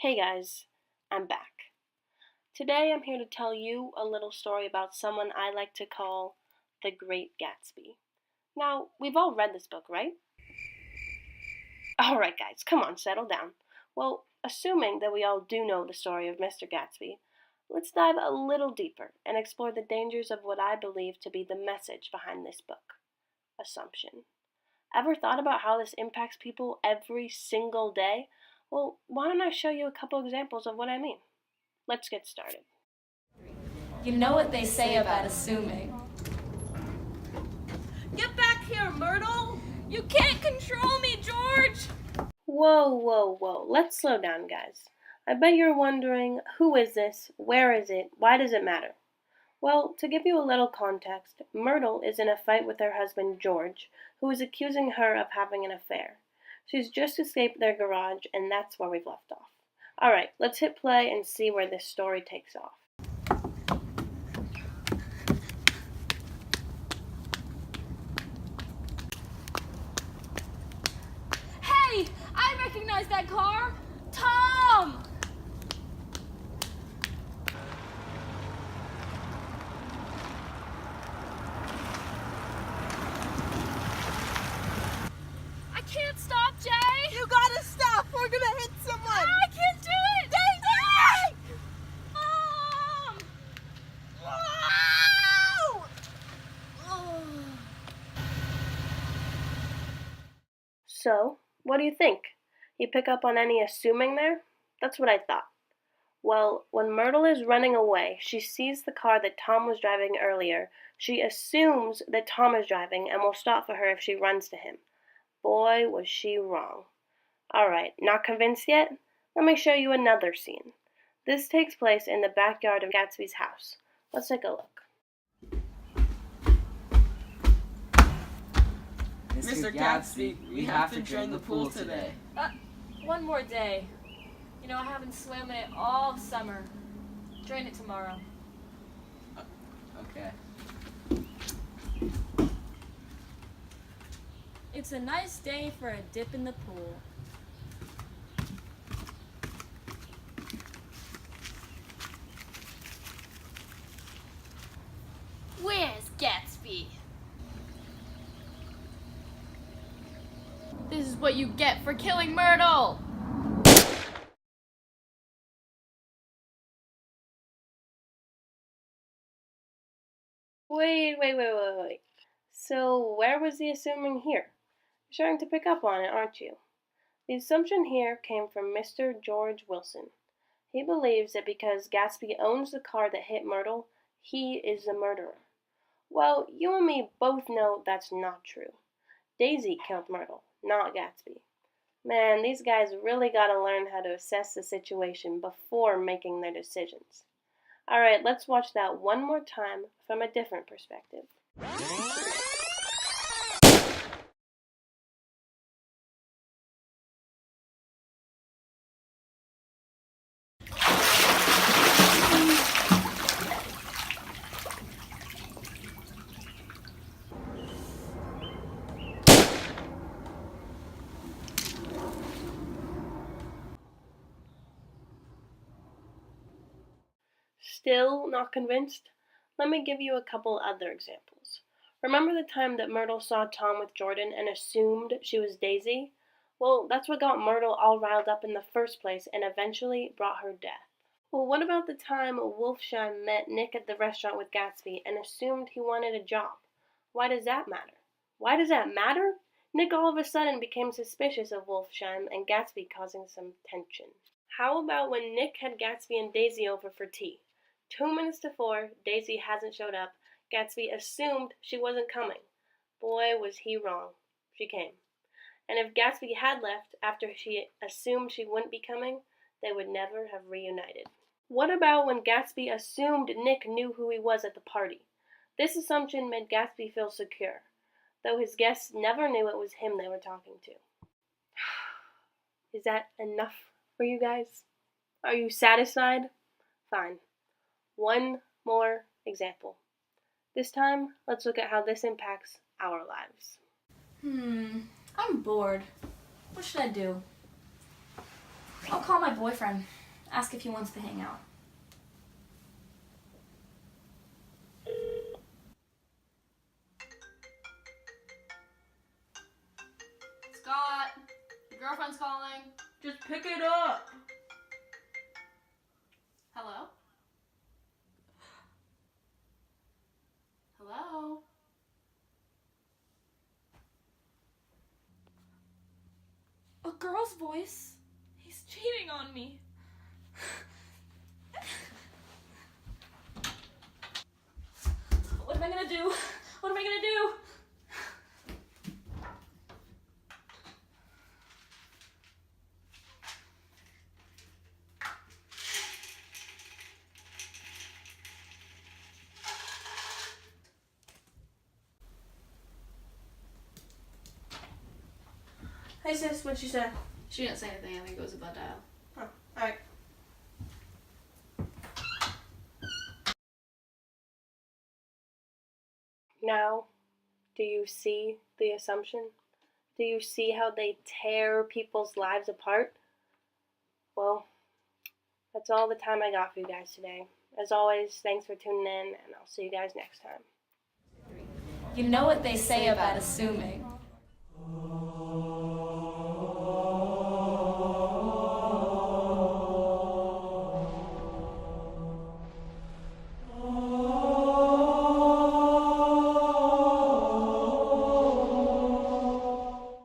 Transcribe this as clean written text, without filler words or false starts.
Hey guys, I'm back. Today I'm here to tell you a little story about someone I like to call the Great Gatsby. Now, we've all read this book, right? Alright guys, come on, settle down. Well, assuming that we all do know the story of Mr. Gatsby, let's dive a little deeper and explore the dangers of what I believe to be the message behind this book: assumption. Ever thought about how this impacts people every single day? Well, why don't I show you a couple examples of what I mean? Let's get started. You know what they say about assuming. Get back here, Myrtle! You can't control me, George! Whoa. Let's slow down, guys. I bet you're wondering, who is this? Where is it? Why does it matter? Well, to give you a little context, Myrtle is in a fight with her husband, George, who is accusing her of having an affair. She's just escaped their garage, and that's where we've left off. Alright, let's hit play and see where this story takes off. Hey! I recognize that car! Tom! I can't stop, Jay! You gotta stop! We're gonna hit someone! I can't do it! Daisy! Mom! Whoa! So, what do you think? You pick up on any assuming there? That's what I thought. Well, when Myrtle is running away, she sees the car that Tom was driving earlier. She assumes that Tom is driving and will stop for her if she runs to him. Boy, was she wrong. Alright, not convinced yet? Let me show you another scene. This takes place in the backyard of Gatsby's house. Let's take a look. Mr. Gatsby, we have to drain the pool today. One more day. You know, I haven't swam in it all summer. Drain it tomorrow. Okay. It's a nice day for a dip in the pool. Where's Gatsby? This is what you get for killing Myrtle! Wait. So, where was the assuming here? You're starting to pick up on it, aren't you? The assumption here came from Mr. George Wilson. He believes that because Gatsby owns the car that hit Myrtle, he is the murderer. Well, you and me both know that's not true. Daisy killed Myrtle, not Gatsby. Man, these guys really gotta learn how to assess the situation before making their decisions. Alright, let's watch that one more time from a different perspective. Still not convinced? Let me give you a couple other examples. Remember the time that Myrtle saw Tom with Jordan and assumed she was Daisy? Well, that's what got Myrtle all riled up in the first place and eventually brought her death. Well, what about the time Wolfsheim met Nick at the restaurant with Gatsby and assumed he wanted a job? Why does that matter? Why does that matter? Nick all of a sudden became suspicious of Wolfsheim and Gatsby, causing some tension. How about when Nick had Gatsby and Daisy over for tea? 2 minutes to 4, Daisy hasn't showed up. Gatsby assumed she wasn't coming. Boy, was he wrong. She came. And if Gatsby had left after she assumed she wouldn't be coming, they would never have reunited. What about when Gatsby assumed Nick knew who he was at the party? This assumption made Gatsby feel secure, though his guests never knew it was him they were talking to. Is that enough for you guys? Are you satisfied? Fine. One more example. This time, let's look at how this impacts our lives. I'm bored. What should I do? I'll call my boyfriend. Ask if he wants to hang out. Scott, your girlfriend's calling. Just pick it up. Hello? Hello? A girl's voice? He's cheating on me. What am I gonna do? What am I gonna do? Hey sis, what'd she say? She didn't say anything. I think it was a butt dial. Oh, alright. Now, do you see the assumption? Do you see how they tear people's lives apart? Well, that's all the time I got for you guys today. As always, thanks for tuning in, and I'll see you guys next time. You know what they say about assuming.